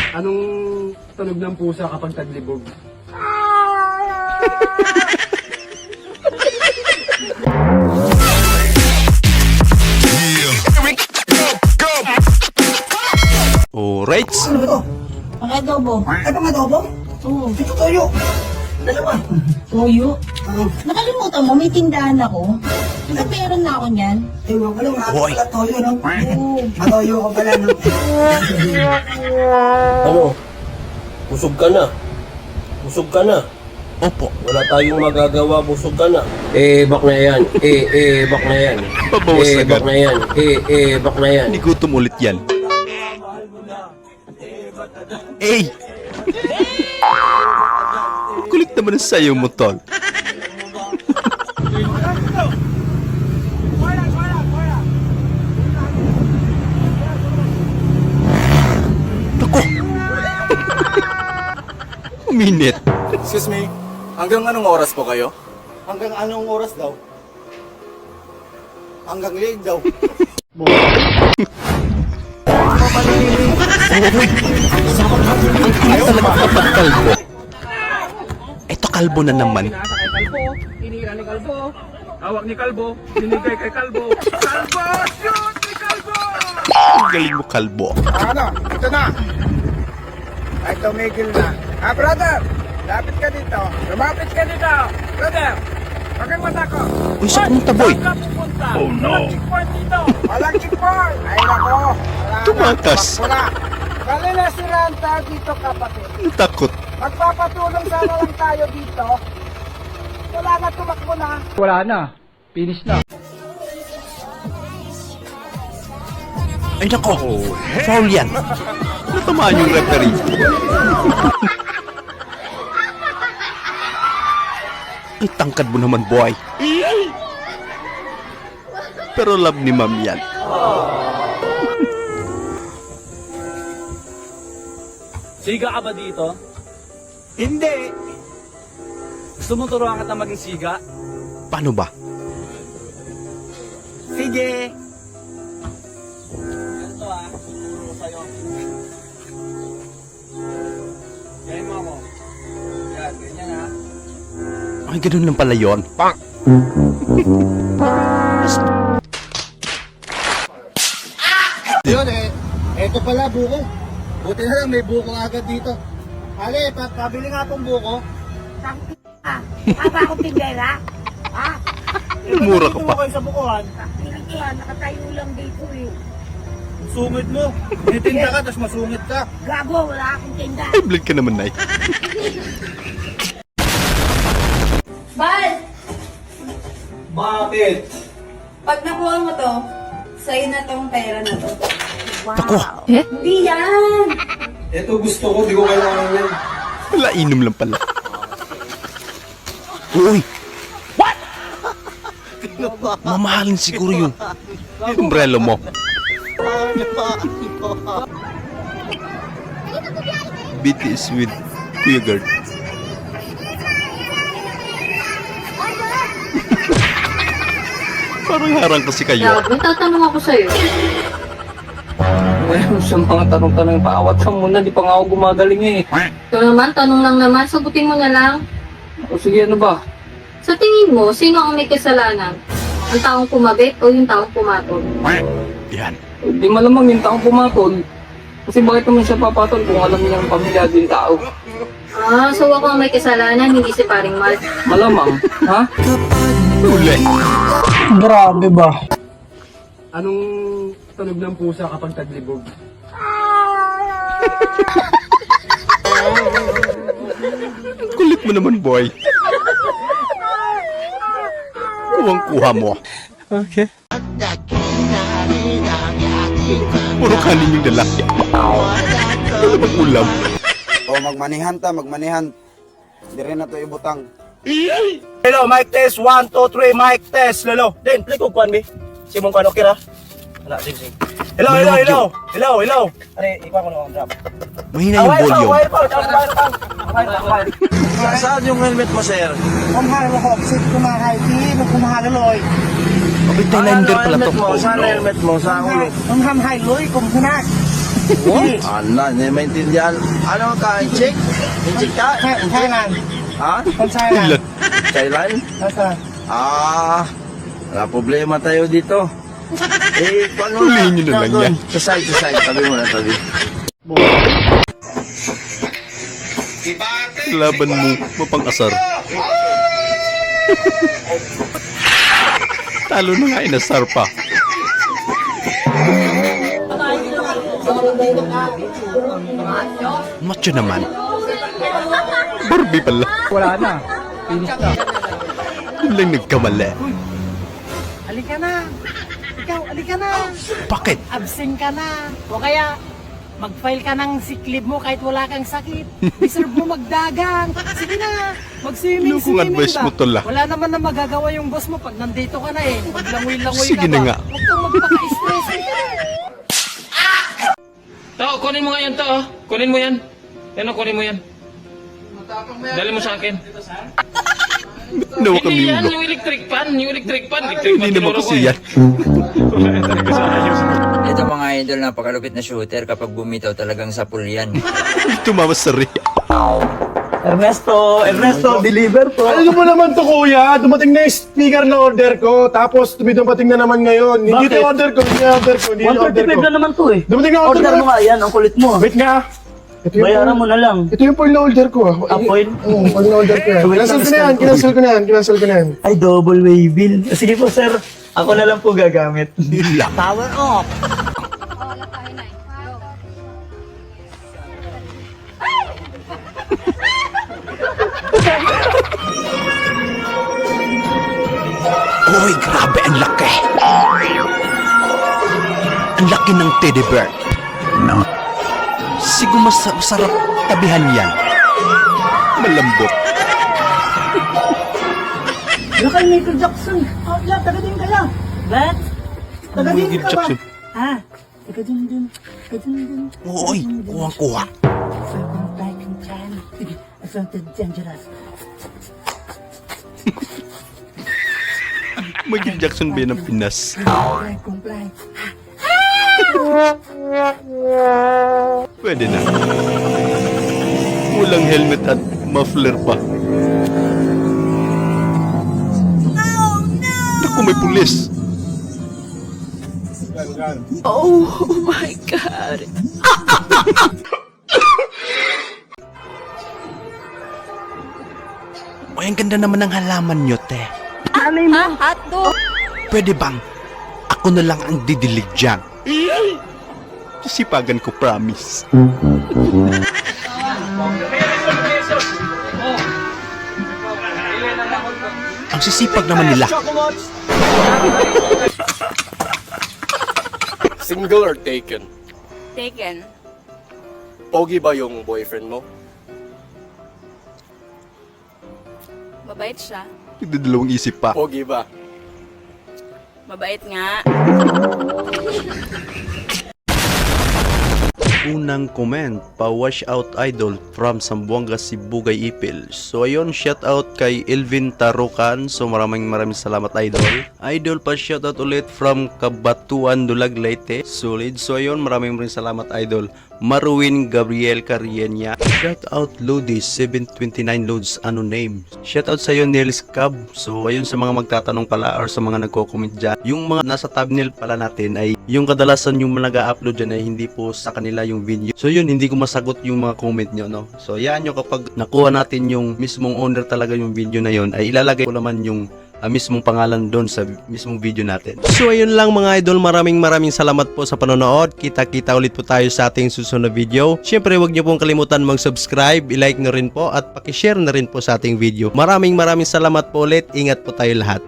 Anong tunog ng pusa kapag taglibog? Alright. Ano ba to? Ang adobo. Ay, pang adobo? Oo. Ito toyo. Dalawa. Toyo. Nakalimutan mo, may tindahan ako. Diba meron na ako niyan? Ewan ko lang, Boy. pala toyo, no? Oo. Toyo ko pala, no? Ano? Busog ka na. Busog ka na. Opo. Wala tayong magagawa, busog ka na. Bak na yan. Bak na yan. Babawas agad. Bak na yan. Bak na yan. Hindi gutom ulit yan. Eh! Kulit naman ang sayo mo, tol. Naku! Uminit. Excuse me, hanggang anong oras po kayo? Hanggang anong oras daw? Hanggang liig daw. Ang kulit talaga kapag kalbo. Eto kalbo na naman. Nasa kay Kalbo, hinira ni Kalbo, hawak ni Kalbo, binigay kay Kalbo. Kalbo! Shoot ni Kalbo! Ang galing mo, kalbo. Ano? Ito na. Ay, tumigil na. Brother! Lapit ka dito. Lumapit ka dito. Brother! Huwag kang matakot. Uy, saan pumunta, boy? Saan ka pupunta? Oh, no. Walang checkpoint dito. Walang checkpoint. Ay, nako. Wala na. Tumakas. Wala. Bali na si Ranta dito, kapatid. Natakot. Magpapatulong sana lang tayo dito. Wala na, tumakbo na. Wala na. Finish na. Ay nako, foul yan. Natamaan yung referee. Ay, tangkad mo naman, boy. Pero love ni ma'am yan. Siga ka ba dito? Hindi. Gusto mo turuan kita maging siga? Paano ba? Sige. Ganito tuturo ko sa'yo. Gawin mo ako. Yan, ganyan ha. Ay, ganun lang pala yun. Yun eto pala buko. Buti na lang may buko agad dito. Ale, pabili nga pong buko. Papa akong tindera? Ha? Mura ka pa. Kayo sa bukuhan. Pinagkuhan, nakatayo lang dito eh. Sungit mo. Nitinda ka, tapos masungit ka. Gago, wala akong tinda. Ay, blood ka naman, Nay. Bal! Bakit? Pag nakuha mo to, sa'yo na tong pera na to. Ako, Hindi yan! Ito gusto ko, di ko kailangan yan. wala inom lang pala. Uy! What? Mamahalin siguro yung umbrella mo. BTS with Kuya Gerd. Parang harang kasi kayo. May tatanong ako sa'yo. Ngayon sa mga tanong-tanong, paawat ka muna, di pa nga ako gumagaling eh. Ito naman, tanong lang naman, sagutin mo na lang. O sige, ano ba? Sa tingin mo, sino ang may kasalanan? Ang taong kumabit o yung taong pumatol? Yan. Di malamang yung taong pumatol. Kasi bakit naman siya papatol kung alam niya ang pamilyado yung tao? Ah, so ako ang may kasalanan, hindi si paring Mark. Malamang, ha? Uli. Grabe ba? Anong tunog ng pusa kapag taglibog? Kulit mo naman, boy. Kuwang-kuha mo. Okay. Puro kanin yung lalaki. Ano bang ulam? O, magmanihan ta, magmanihan. Hindi rin na to ibutang. Hello, mic test. 1, 2, 3, mic test. Lolo. Din, play ko kuhan, mi. Simong kano kira. Ala, sing. Hello, hello, hello. Hello, hello. Are, ikaw ko ang drum. Mahina yung volume. Saan yung helmet mo, sir? Kumahalo ko, sit kumahay, no kumahalo loy. Kapit na lander pala to. Saan helmet mo? Sa ulo? Ang hamhay loy, kumhunas. Ala, hindi maintindihan. Ano ka, inchik? Inchik ka? Thailand. Ha? Thailand. Thailand? Nasa? Wala problema tayo dito. Paano Huliin nyo na lang yan. Sa side. Tabi mo na, tabi. Laban mo, mapang-asar. Talo na nga, inasar pa. Macho naman. Barbie pala. Wala na. Finish na. Yun lang nagkamali. Halika na. Ikaw, halika na. Bakit? Absent ka na. O kaya, mag-file ka ng sick leave mo kahit wala kang sakit. Deserve mo magdagang. Sige na, mag-swimming, Ano kung advice mo, tol, ah? Wala naman na magagawa yung boss mo pag nandito ka na eh. Maglangoy-langoy Sige ka na ba? nga. Huwag kang magpaka-stress. To, kunin mo nga yan to, oh. Kunin mo yan. Yan, oh, kunin mo yan. Dali mo sa akin. Nawa Hindi kami yan, ulo. yung electric fan. Electric fan Hindi naman tinuro ko kasi eh. yan. Ito mga idol, napakalupit na shooter kapag bumitaw talagang sapul yan. Tumama sa rin. Ernesto, deliver po. Ano mo naman to kuya? Dumating na yung speaker na order ko, tapos dumating na naman ngayon. Hindi ito yung order ko, hindi yung order ko, hindi yung order ko. 135 na naman to eh. Dumating na order Order mo nga yan, ang kulit mo. Wait nga. Ito yung Bayaran mo na lang. Ito yung foil na order ko. Foil? Oo, foil na order ko yan. Wait Cancel lang, ko na yan, cancel ko na yan. Ay, double way bill. Sige po sir, ako na lang po gagamit. Yun lang. Power off. Uy, grabe, ang laki. Ang laki ng teddy bear. No. Siguro masarap tabihan yan. Malambot. Ano kay Michael Jackson? Oh, yeah, taga-din ka lang. What? Taga-din Michael ka ba? Jackson. Ha? Taga-din. Taga-din. Uy, kuha-kuha. Circle like and chan. Something dangerous. Michael Jackson ba yun ng Pinas? Comply. Pwede na. Walang helmet at muffler pa. Naku, may pulis. Oh my God. Uy, ang ganda naman ng halaman nyo, te. Pwede bang ako na lang ang didilig dyan? Sisipagan ko, promise. Ang sisipag naman nila. Single or taken? Taken. Pogi ba yung boyfriend mo? Mabait siya. Nagdadalawang isip pa. Pogi ba? Mabait nga. Unang comment, pa-wash out idol from Zamboanga, Sibugay, Ipil. So ayun, shout out kay Elvin Tarukan. So maraming salamat idol. Idol pa shout out ulit from Kabatuan, Dulag, Leyte. Solid. So ayun, maraming salamat idol. Marwin Gabriel Carrienya. Shout out Lodi 729 Loads, ano name? Shout out sa iyo Nils Cab. So ayun, sa mga magtatanong pala or sa mga nagko-comment dyan, yung mga nasa thumbnail pala natin ay yung kadalasan yung nag-upload dyan ay hindi po sa kanila yung video. So yun, hindi ko masagot yung mga comment nyo, no? So yan nyo, kapag nakuha natin yung mismong owner talaga yung video na yun, ay ilalagay ko naman yung mismong pangalan doon sa mismong video natin. So ayun lang mga idol, maraming salamat po sa panonood. Kita-kita ulit po tayo sa ating susunod na video. Syempre huwag niyo pong kalimutan mag-subscribe, i-like na rin po at paki-share na rin po sa ating video. Maraming salamat po ulit. Ingat po tayo lahat.